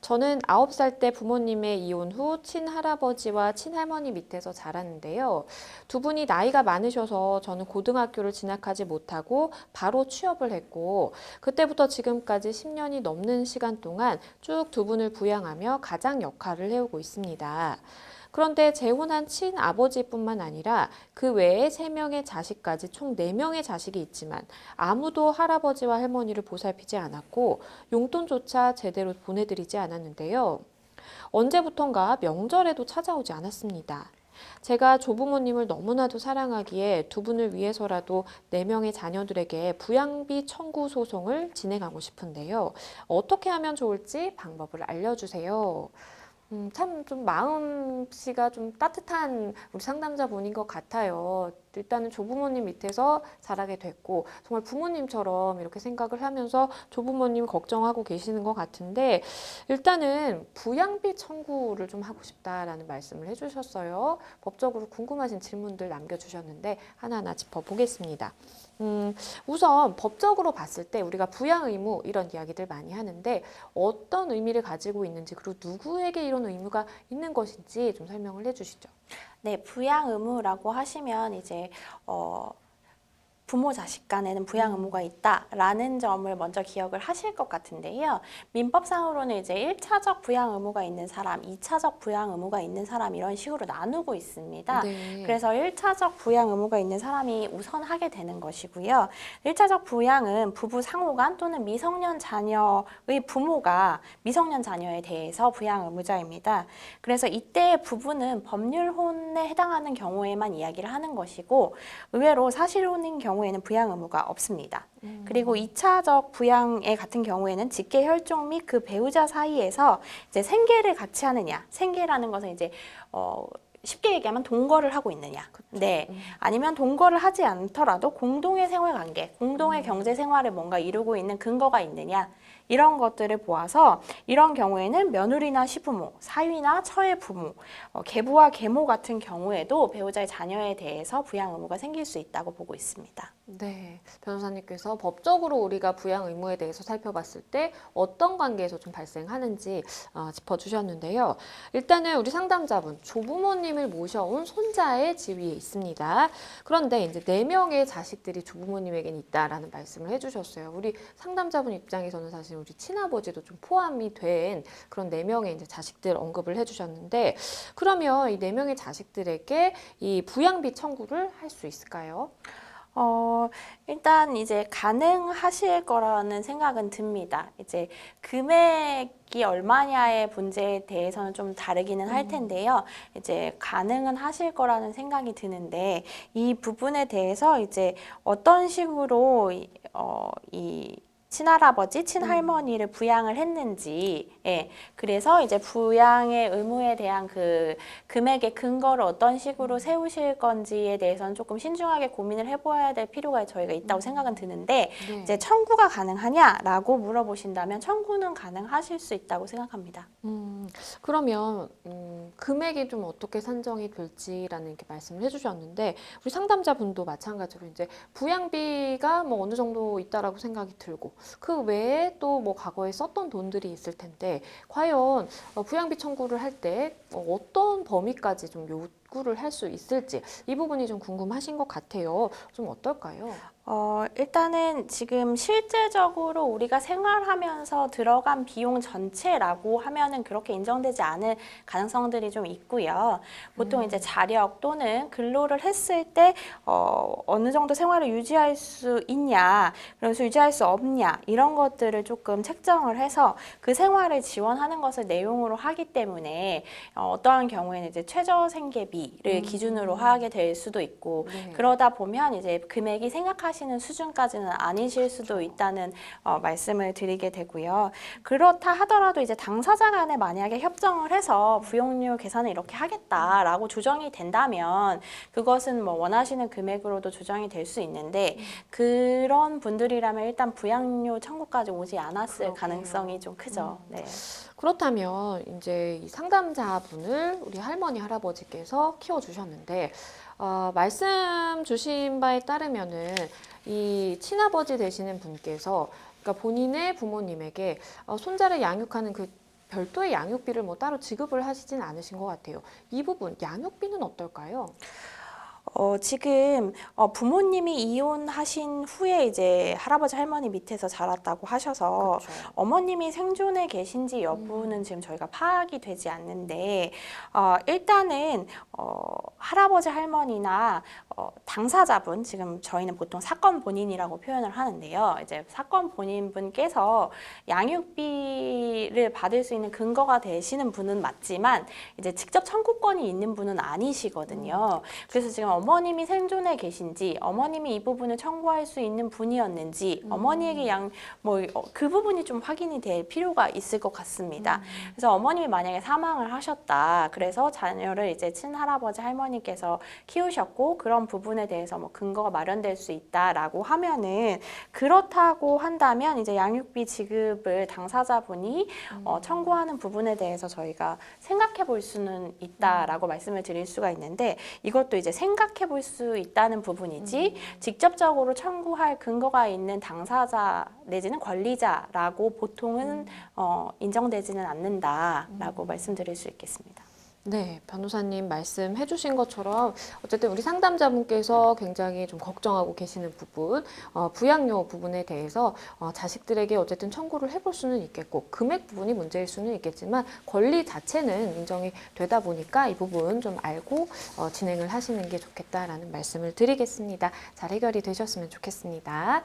저는 9살 때 부모님의 이혼 후 친할아버지와 친할머니 밑에서 자랐는데요. 두 분이 나이가 많으셔서 저는 고등학교를 진학하지 못하고 바로 취업을 했고, 그때부터 지금까지 10년이 넘는 시간 동안 쭉 두 분을 부양하며 가장 역할을 해오고 있습니다. 그런데 재혼한 친아버지뿐만 아니라 그 외에 3명의 자식까지 총 4명의 자식이 있지만 아무도 할아버지와 할머니를 보살피지 않았고 용돈조차 제대로 보내드리지 않았는데요. 언제부턴가 명절에도 찾아오지 않았습니다. 제가 조부모님을 너무나도 사랑하기에 두 분을 위해서라도 4명의 자녀들에게 부양비 청구 소송을 진행하고 싶은데요. 어떻게 하면 좋을지 방법을 알려주세요. 참 좀 마음씨가 좀 따뜻한 우리 상담자분인 것 같아요. 일단은 조부모님 밑에서 자라게 됐고 정말 부모님처럼 이렇게 생각을 하면서 조부모님 걱정하고 계시는 것 같은데 일단은 부양비 청구를 좀 하고 싶다라는 말씀을 해주셨어요. 법적으로 궁금하신 질문들 남겨주셨는데 하나하나 짚어보겠습니다. 우선 법적으로 봤을 때 우리가 부양 의무 이런 이야기들 많이 하는데 어떤 의미를 가지고 있는지 그리고 누구에게 이런 의무가 있는 것인지 좀 설명을 해주시죠. 네, 부양 의무라고 하시면 이제 부모 자식 간에는 부양 의무가 있다라는 점을 먼저 기억을 하실 것 같은데요. 민법상으로는 이제 1차적 부양 의무가 있는 사람, 2차적 부양 의무가 있는 사람 이런 식으로 나누고 있습니다. 네. 그래서 1차적 부양 의무가 있는 사람이 우선 하게 되는 것이고요. 1차적 부양은 부부 상호간 또는 미성년 자녀의 부모가 미성년 자녀에 대해서 부양 의무자입니다. 그래서 이때 부부는 법률혼에 해당하는 경우에만 이야기를 하는 것이고 의외로 사실혼인 경우에는 부양 의무가 없습니다. 그리고 2차적 부양의 같은 경우에는 직계 혈족 및 그 배우자 사이에서 이제 생계를 같이 하느냐, 생계라는 것은 이제 쉽게 얘기하면 동거를 하고 있느냐, 네, 아니면 동거를 하지 않더라도 공동의 생활 관계, 공동의 경제 생활을 뭔가 이루고 있는 근거가 있느냐. 이런 것들을 보아서 이런 경우에는 며느리나 시부모, 사위나 처의 부모, 계부와 계모 같은 경우에도 배우자의 자녀에 대해서 부양 의무가 생길 수 있다고 보고 있습니다. 네, 변호사님께서 법적으로 우리가 부양 의무에 대해서 살펴봤을 때 어떤 관계에서 좀 발생하는지 짚어주셨는데요. 일단은 우리 상담자분, 조부모님을 모셔온 손자의 지위에 있습니다. 그런데 이제 4명의 자식들이 조부모님에게는 있다라는 말씀을 해주셨어요. 우리 상담자분 입장에서는 사실 우리 친아버지도 좀 포함이 된 그런 4명의 이제 자식들 언급을 해주셨는데 그러면 이 4명의 자식들에게 이 부양비 청구를 할 수 있을까요? 일단 이제 가능하실 거라는 생각은 듭니다. 이제 금액이 얼마냐의 문제에 대해서는 좀 다르기는 할 텐데요. 이제 가능은 하실 거라는 생각이 드는데 이 부분에 대해서 이제 어떤 식으로 이 친할아버지, 친할머니를 부양을 했는지, 예, 그래서 이제 부양의 의무에 대한 그 금액의 근거를 어떤 식으로 세우실 건지에 대해서는 조금 신중하게 고민을 해봐야 될 필요가 저희가 있다고 생각은 드는데, 네. 이제 청구가 가능하냐라고 물어보신다면 청구는 가능하실 수 있다고 생각합니다. 그러면 금액이 좀 어떻게 산정이 될지라는 이렇게 말씀을 해주셨는데 우리 상담자분도 마찬가지로 이제 부양비가 뭐 어느 정도 있다라고 생각이 들고 그 외에 또 뭐 과거에 썼던 돈들이 있을 텐데 과연 부양비 청구를 할 때 어떤 범위까지 좀 요구를 할 수 있을지 이 부분이 좀 궁금하신 것 같아요. 좀 어떨까요? 일단은 지금 실제적으로 우리가 생활하면서 들어간 비용 전체라고 하면은 그렇게 인정되지 않을 가능성들이 좀 있고요. 보통 이제 자력 또는 근로를 했을 때, 어느 정도 생활을 유지할 수 있냐, 그래서 유지할 수 없냐, 이런 것들을 조금 책정을 해서 그 생활을 지원하는 것을 내용으로 하기 때문에, 어떠한 경우에는 이제 최저생계비를 기준으로 하게 될 수도 있고, 네. 그러다 보면 이제 금액이 생각하시는 수준까지는 아니실 수도 있다는 말씀을 드리게 되고요. 그렇다 하더라도 이제 당사자 간에 만약에 협정을 해서 부용료 계산을 이렇게 하겠다라고 조정이 된다면 그것은 뭐 원하시는 금액으로도 조정이 될 수 있는데 그런 분들이라면 일단 부양료 청구까지 오지 않았을 그러게요. 가능성이 좀 크죠. 네. 그렇다면 이제 이 상담자분을 우리 할머니 할아버지께서 키워주셨는데 말씀 주신 바에 따르면은 이 친아버지 되시는 분께서 그러니까 본인의 부모님에게 손자를 양육하는 그 별도의 양육비를 뭐 따로 지급을 하시진 않으신 것 같아요. 이 부분 양육비는 어떨까요? 지금 부모님이 이혼하신 후에 이제 할아버지 할머니 밑에서 자랐다고 하셔서 그렇죠. 어머님이 생존에 계신지 여부는 지금 저희가 파악이 되지 않는데 일단은 할아버지 할머니나 당사자분, 지금 저희는 보통 사건 본인이라고 표현을 하는데요. 이제 사건 본인분께서 양육비를 받을 수 있는 근거가 되시는 분은 맞지만 이제 직접 청구권이 있는 분은 아니시거든요. 그래서 지금 어머님이 생존에 계신지, 어머님이 이 부분을 청구할 수 있는 분이었는지, 어머니에게 그 부분이 좀 확인이 될 필요가 있을 것 같습니다. 그래서 어머님이 만약에 사망을 하셨다, 그래서 자녀를 이제 친할아버지 할머니께서 키우셨고 그런 부분에 대해서 뭐 근거가 마련될 수 있다라고 하면은, 그렇다고 한다면 이제 양육비 지급을 당사자분이 청구하는 부분에 대해서 저희가 생각해 볼 수는 있다라고 말씀을 드릴 수가 있는데, 이것도 이제 생각해 볼 수 있다는 부분이지 직접적으로 청구할 근거가 있는 당사자 내지는 권리자라고 보통은 인정되지는 않는다라고 말씀드릴 수 있겠습니다. 네, 변호사님 말씀해 주신 것처럼 어쨌든 우리 상담자분께서 굉장히 좀 걱정하고 계시는 부분, 부양료 부분에 대해서 자식들에게 어쨌든 청구를 해볼 수는 있겠고, 금액 부분이 문제일 수는 있겠지만 권리 자체는 인정이 되다 보니까 이 부분 좀 알고 진행을 하시는 게 좋겠다라는 말씀을 드리겠습니다. 잘 해결이 되셨으면 좋겠습니다.